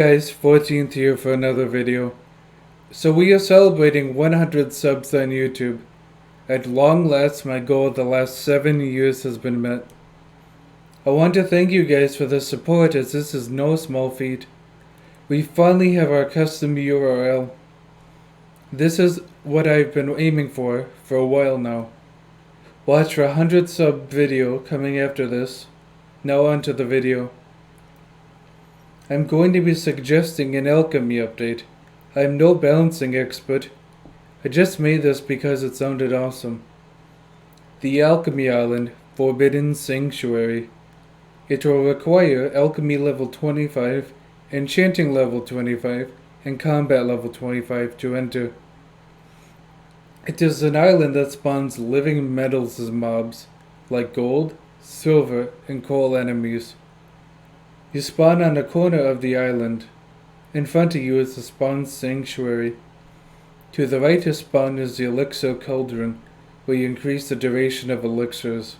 Guys, 14th here for another video. So we are celebrating 100 subs on YouTube. At long last, my goal of the last 7 years has been met. I want to thank you guys for the support, as this is no small feat. We finally have our custom URL. This is what I've been aiming for a while now. Watch for a 100 sub video coming after this. Now on to the video. I'm going to be suggesting an Alchemy update. I am no balancing expert. I just made this because it sounded awesome. The Alchemy Island, Forbidden Sanctuary. It will require Alchemy level 25, Enchanting level 25, and Combat level 25 to enter. It is an island that spawns living metals as mobs, like gold, silver, and coal enemies. You spawn on the corner of the island. In front of you is the spawn sanctuary. To the right of spawn is the elixir cauldron, where you increase the duration of elixirs.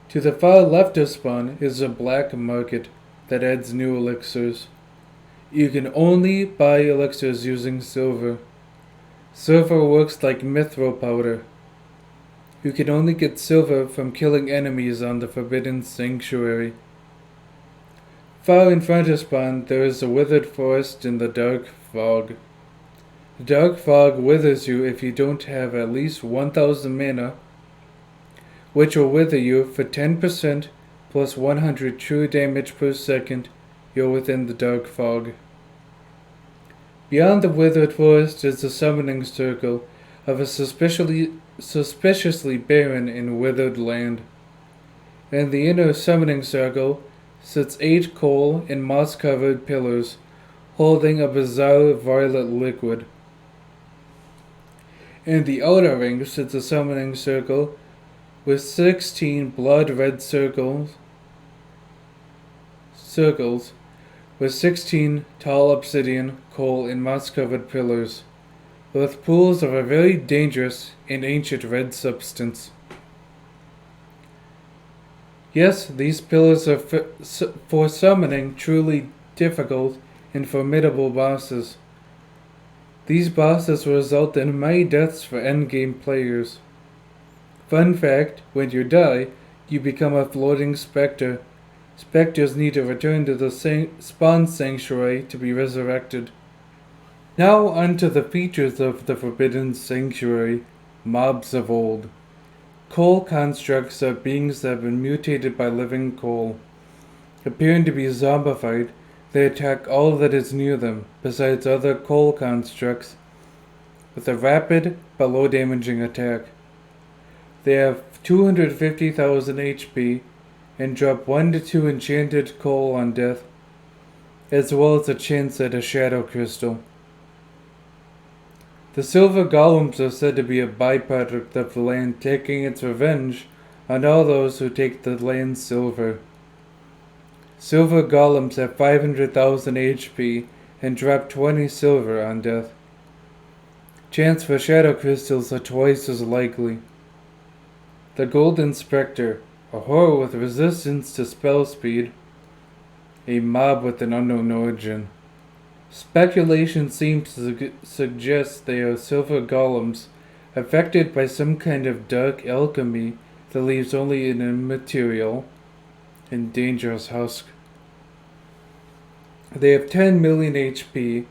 To the far left of spawn is a black market that adds new elixirs. You can only buy elixirs using silver. Silver works like mithril powder. You can only get silver from killing enemies on the Forbidden Sanctuary. Far in front of spawn, there is a withered forest in the dark fog. The dark fog withers you if you don't have at least 1000 mana, which will wither you for 10% plus 100 true damage per second you're within the dark fog. Beyond the withered forest is the summoning circle of a suspiciously barren and withered land. In the inner summoning circle sits 8 coal and moss-covered pillars, holding a bizarre violet liquid. In the outer ring sits a summoning circle with 16 blood-red circles with 16 tall obsidian, coal, and moss-covered pillars, with pools of a very dangerous and ancient red substance. Yes, these pillars are for summoning truly difficult and formidable bosses. These bosses result in many deaths for endgame players. Fun fact, when you die, you become a floating specter. Specters need to return to the spawn sanctuary to be resurrected. Now onto the features of the Forbidden Sanctuary, mobs of old. Coal constructs are beings that have been mutated by living coal. Appearing to be zombified, they attack all that is near them, besides other coal constructs, with a rapid but low damaging attack. They have 250,000 HP and drop 1 to 2 enchanted coal on death, as well as a chance at a shadow crystal. The silver golems are said to be a byproduct of the land taking its revenge on all those who take the land's silver. Silver golems have 500,000 HP and drop 20 silver on death. Chance for shadow crystals are twice as likely. The Golden Spectre, a horror with resistance to spell speed, a mob with an unknown origin. Speculation seems to suggest they are silver golems affected by some kind of dark alchemy that leaves only an immaterial and dangerous husk. They have 10 million HP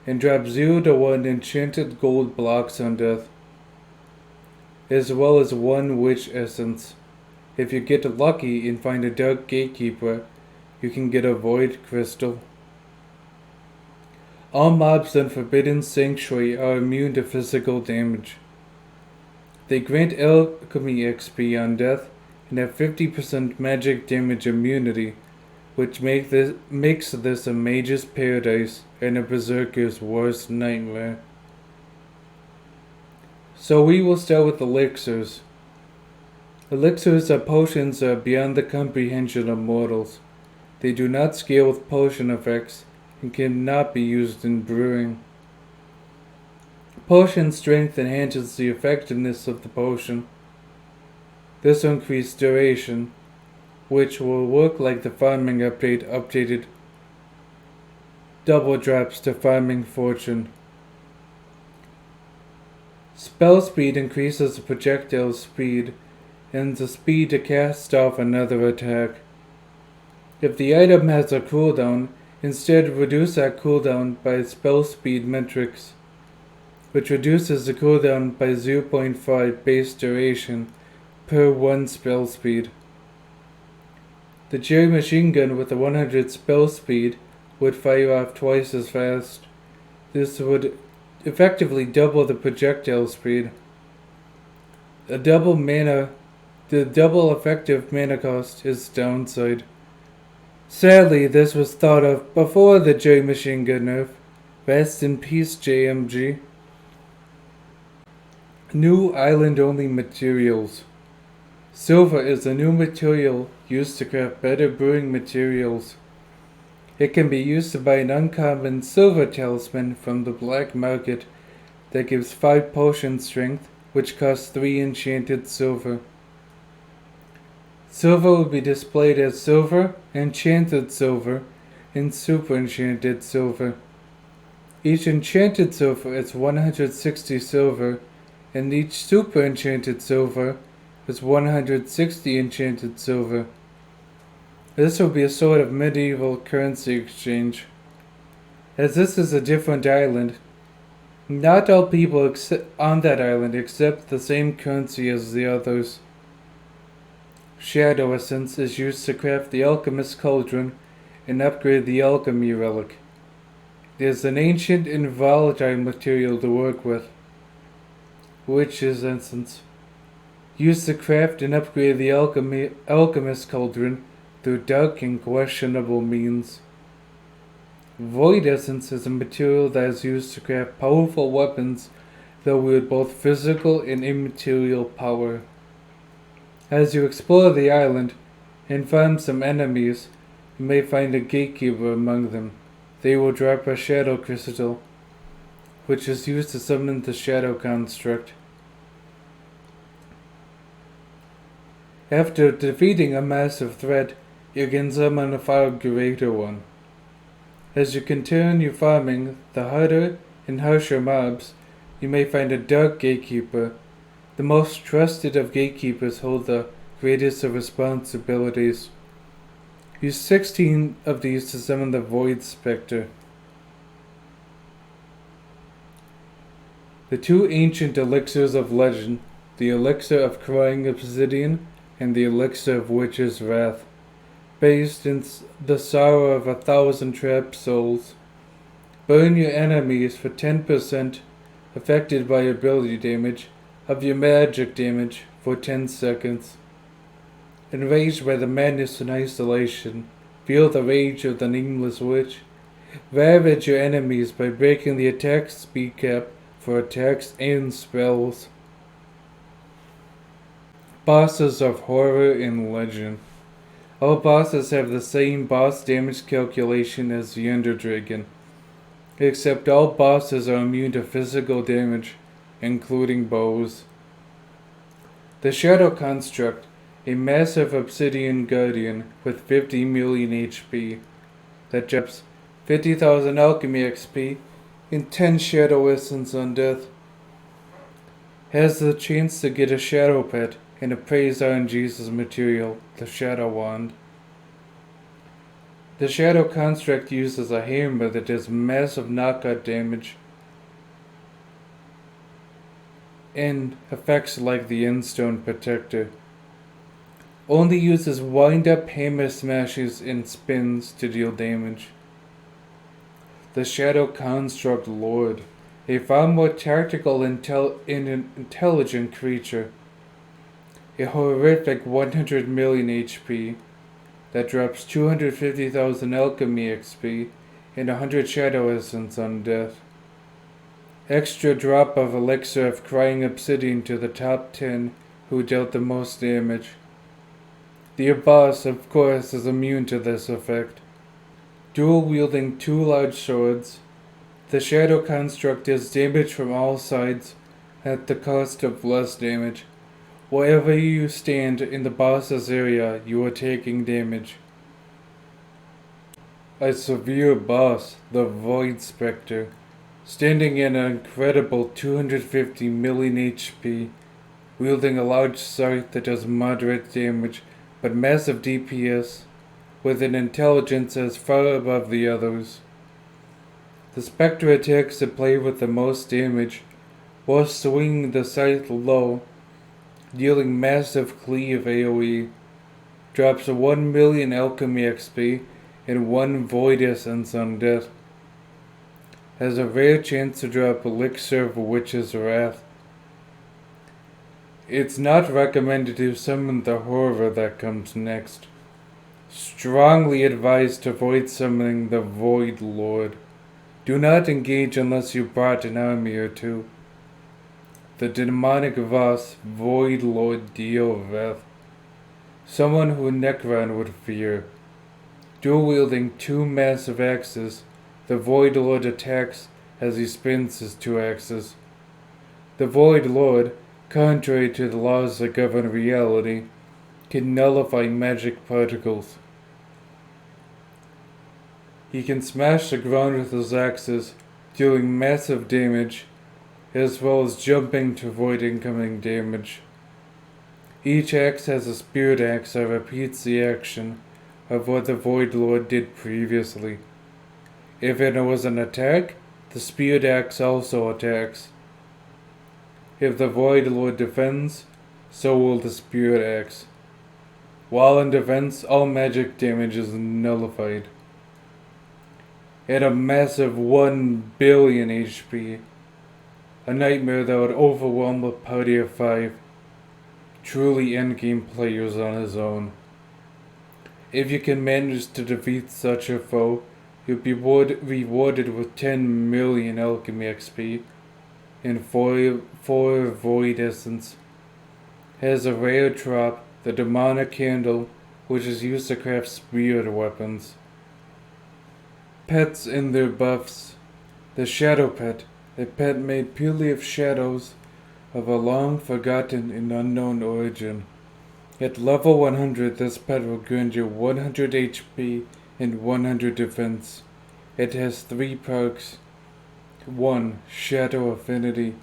and drop 0 to 1 enchanted gold blocks on death, as well as 1 witch essence. If you get lucky and find a dark gatekeeper, you can get a void crystal. All mobs in Forbidden Sanctuary are immune to physical damage. They grant Alchemy XP on death and have 50% magic damage immunity, which makes this a mage's paradise and a berserker's worst nightmare. So we will start with elixirs. Elixirs are potions that are beyond the comprehension of mortals. They do not scale with potion effects and cannot be used in brewing. Potion strength enhances the effectiveness of the potion. This will increase duration, which will work like the farming update updated double drops to farming fortune. Spell speed increases the projectile speed and the speed to cast off another attack. If the item has a cooldown, instead reduce that cooldown by spell speed metrics, which reduces the cooldown by 0.5 base duration per 1 spell speed. The Jerry machine gun with a 100 spell speed would fire off twice as fast. This would effectively double the projectile speed. The double effective mana cost is the downside. Sadly, this was thought of before the Jerry machine gun nerf. Rest in peace, JMG. New island-only materials. Silver is a new material used to craft better brewing materials. It can be used to buy an uncommon silver talisman from the black market that gives 5 potion strength, which costs 3 enchanted silver. Silver will be displayed as silver, enchanted silver, and super enchanted silver. Each enchanted silver is 160 silver, and each super enchanted silver is 160 enchanted silver. This will be a sort of medieval currency exchange. As this is a different island, not all people on that island accept the same currency as the others. Shadow Essence is used to craft the Alchemist Cauldron and upgrade the Alchemy relic. It is an ancient and volatile material to work with. Witch's Essence, used to craft and upgrade the Alchemist Cauldron through dark and questionable means. Void Essence is a material that is used to craft powerful weapons that wield both physical and immaterial power. As you explore the island and find some enemies, you may find a gatekeeper among them. They will drop a shadow crystal, which is used to summon the shadow construct. After defeating a massive threat, you can summon a far greater one. As you continue farming the harder and harsher mobs, you may find a dark gatekeeper. The most trusted of gatekeepers hold the greatest of responsibilities. Use 16 of these to summon the Void Spectre. The 2 ancient elixirs of legend, the elixir of crying obsidian and the elixir of witch's wrath, based in the sorrow of 1,000 trapped souls. Burn your enemies for 10% affected by ability damage of your magic damage for 10 seconds. Enraged by the madness and isolation, feel the rage of the nameless witch. Ravage your enemies by breaking the attack speed cap for attacks and spells. Bosses of horror and legend. All bosses have the same boss damage calculation as the Ender Dragon, except all bosses are immune to physical damage, including bows. The Shadow Construct, a massive obsidian guardian with 50 million HP, that drops 50,000 alchemy XP and 10 Shadow Essence on death, has the chance to get a Shadow Pet and a Praise RNG's material, the Shadow Wand. The Shadow Construct uses a hammer that does massive knockout damage and effects like the Endstone Protector. Only uses wind-up hammer smashes and spins to deal damage. The Shadow Construct Lord, a far more tactical and intelligent creature. A horrific 100 million HP that drops 250,000 alchemy XP and 100 Shadow Essence on death. Extra drop of elixir of crying obsidian to the top 10 who dealt the most damage. The boss, of course, is immune to this effect. Dual wielding 2 large swords, the Shadow Construct does damage from all sides at the cost of less damage. Wherever you stand in the boss's area, you are taking damage. A severe boss, the Void Spectre, standing in an incredible 250 million HP, wielding a large scythe that does moderate damage but massive DPS, with an intelligence as far above the others. The Spectre attacks the player with the most damage, while swinging the scythe low, dealing massive cleave AoE, drops 1 million Alchemy XP and 1 Void Essence on death. Has a rare chance to drop Elixir of Witch's Wrath. It's not recommended to summon the horror that comes next. Strongly advised to avoid summoning the Void Lord. Do not engage unless you brought an army or two. The demonic boss, Void Lord Dioveth. Someone who Necron would fear. Dual-wielding 2 massive axes, the Void Lord attacks as he spins his 2 axes. The Void Lord, contrary to the laws that govern reality, can nullify magic particles. He can smash the ground with his axes, dealing massive damage, as well as jumping to avoid incoming damage. Each axe has a spirit axe that repeats the action of what the Void Lord did previously. If it was an attack, the spirit axe also attacks. If the Void Lord defends, so will the spirit axe. While in defense, all magic damage is nullified. At a massive 1 billion HP, a nightmare that would overwhelm a party of 5, truly endgame players on his own. If you can manage to defeat such a foe, you'll be rewarded with 10 million Alchemy XP and 4 Void Essence. Has a rare drop, the Demonic Candle, which is used to craft spirit weapons. Pets and their buffs. The Shadow Pet, a pet made purely of shadows of a long forgotten and unknown origin. At level 100, this pet will grant you 100 HP and 100 defense. It has 3 perks. 1. Shadow Affinity.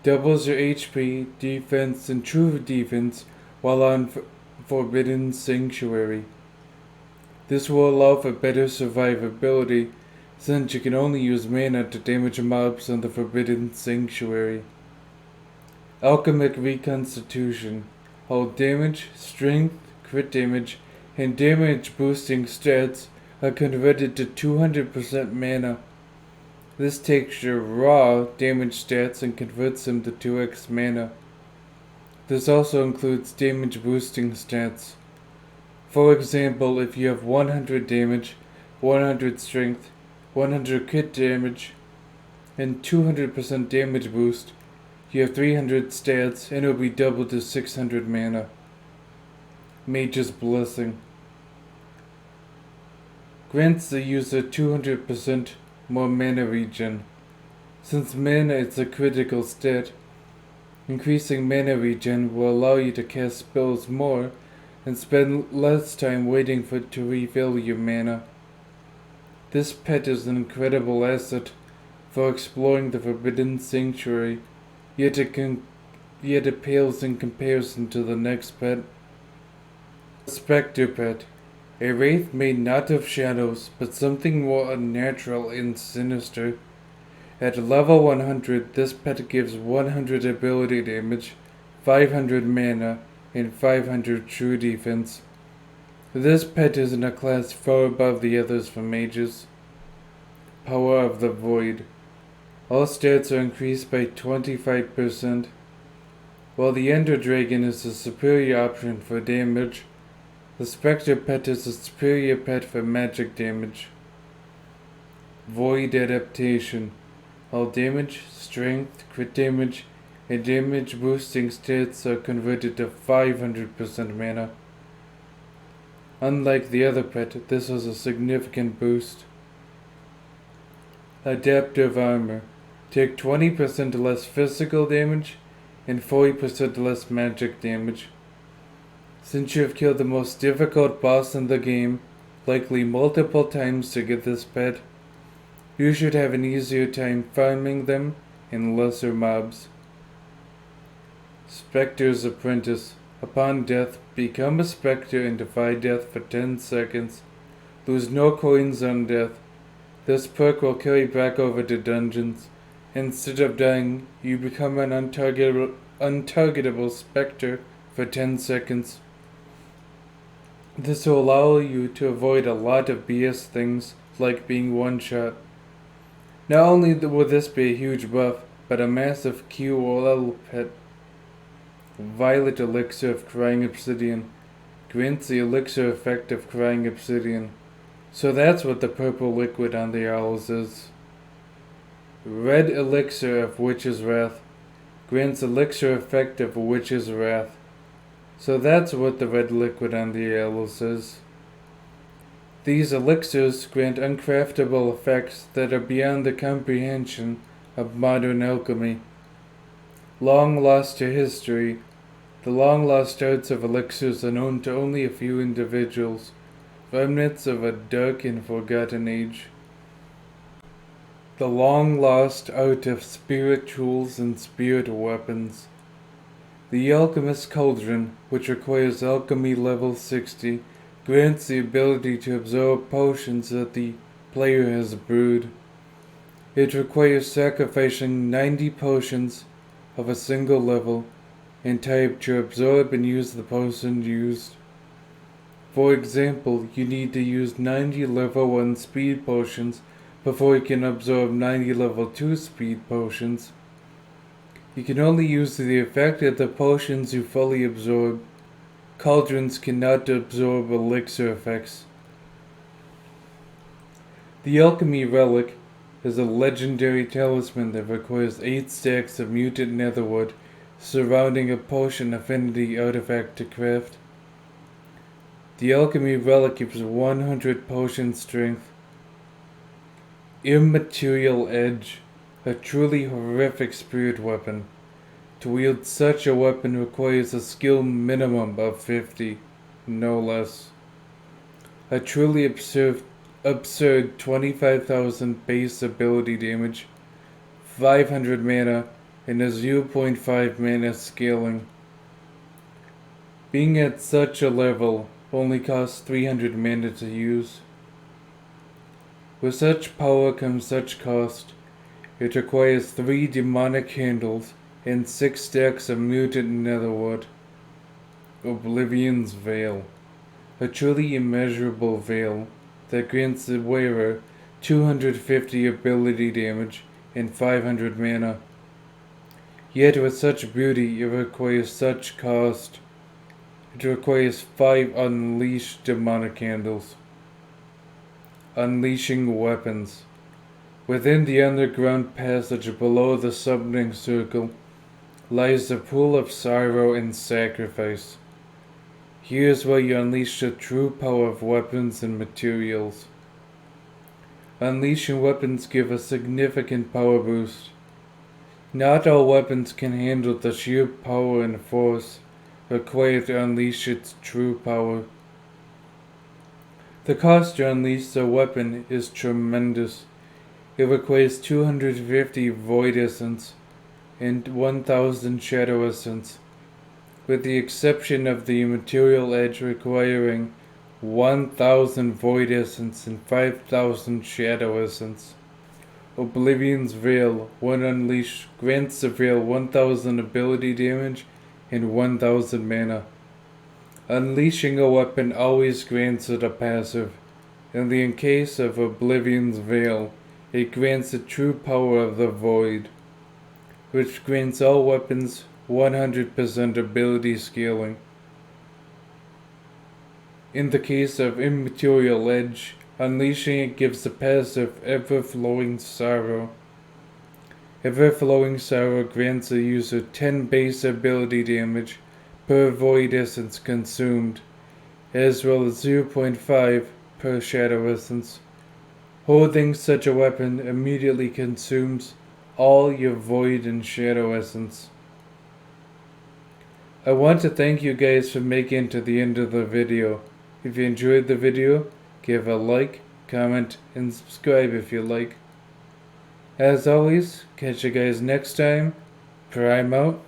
Doubles your HP, defense, and true defense while on Forbidden Sanctuary. This will allow for better survivability, since you can only use mana to damage mobs on the Forbidden Sanctuary. Alchemic Reconstitution. All damage, strength, crit damage, and damage boosting stats are converted to 200% mana. This takes your raw damage stats and converts them to 2x mana. This also includes damage boosting stats. For example, if you have 100 damage, 100 strength, 100 crit damage, and 200% damage boost, you have 300 stats and it will be doubled to 600 mana. Mage's Blessing. Grants the user 200% more mana regen. Since mana is a critical stat, increasing mana regen will allow you to cast spells more and spend less time waiting to refill your mana. This pet is an incredible asset for exploring the Forbidden Sanctuary, yet it pales in comparison to the next pet. Spectre Pet. A wraith made not of shadows, but something more unnatural and sinister. At level 100, this pet gives 100 ability damage, 500 mana, and 500 true defense. This pet is in a class far above the others for mages. Power of the Void. All stats are increased by 25%. While the Ender Dragon is a superior option for damage, the Spectre Pet is a superior pet for magic damage. Void Adaptation. All damage, strength, crit damage, and damage boosting stats are converted to 500% mana. Unlike the other pet, this has a significant boost. Adaptive Armor. Take 20% less physical damage and 40% less magic damage. Since you have killed the most difficult boss in the game, likely multiple times to get this pet, you should have an easier time farming them in lesser mobs. Spectre's Apprentice. Upon death, become a Spectre and defy death for 10 seconds. Lose no coins on death. This perk will carry back over to dungeons. Instead of dying, you become an untargetable Spectre for 10 seconds. This will allow you to avoid a lot of BS things like being one-shot. Not only will this be a huge buff, but a massive QOL pet. Violet Elixir of Crying Obsidian grants the elixir effect of Crying Obsidian. So that's what the purple liquid on the owls is. Red Elixir of Witch's Wrath grants elixir effect of Witch's Wrath. So that's what the red liquid on the owls is. These elixirs grant uncraftable effects that are beyond the comprehension of modern alchemy. Long lost to history, the long-lost arts of elixirs are known to only a few individuals, remnants of a dark and forgotten age. The long-lost art of spirit tools and spirit weapons. The Alchemist's Cauldron, which requires alchemy level 60, grants the ability to absorb potions that the player has brewed. It requires sacrificing 90 potions of a single level and type to absorb and use the potion used. For example, you need to use 90 level 1 speed potions before you can absorb 90 level 2 speed potions. You can only use the effect of the potions you fully absorb. Cauldrons cannot absorb elixir effects. The Alchemy Relic is a legendary talisman that requires 8 stacks of mutant netherwood surrounding a potion affinity artifact to craft. The Alchemy Relic gives 100 potion strength. Immaterial Edge, a truly horrific spirit weapon. To wield such a weapon requires a skill minimum of 50, no less. A truly absurd 25,000 base ability damage, 500 mana, and a 0.5 mana scaling. Being at such a level only costs 300 mana to use. With such power comes such cost. It requires 3 demonic handles and 6 stacks of mutant netherwood. Oblivion's Veil, a truly immeasurable veil that grants the wearer 250 ability damage and 500 mana. Yet with such beauty, it requires such cost. It requires 5 unleashed demonic candles. Unleashing Weapons. Within the underground passage below the summoning circle lies the pool of sorrow and sacrifice. Here's where you unleash the true power of weapons and materials. Unleashing weapons give a significant power boost. Not all weapons can handle the sheer power and force required to unleash its true power. The cost to unleash the weapon is tremendous. It requires 250 Void Essence and 1000 Shadow Essence, with the exception of the Material Edge requiring 1000 Void Essence and 5000 Shadow Essence. Oblivion's Veil, when unleashed, grants the Veil 1000 ability damage and 1000 mana. Unleashing a weapon always grants it a passive. In the case of Oblivion's Veil, it grants the true power of the Void, which grants all weapons 100% ability scaling. In the case of Immaterial Edge, unleashing it gives the passive Ever-Flowing Sorrow. Ever-Flowing Sorrow grants the user 10 base ability damage per Void Essence consumed, as well as 0.5 per Shadow Essence. Holding such a weapon immediately consumes all your Void and Shadow Essence. I want to thank you guys for making it to the end of the video. If you enjoyed the video, give a like, comment, and subscribe if you like. As always, catch you guys next time. Prime out.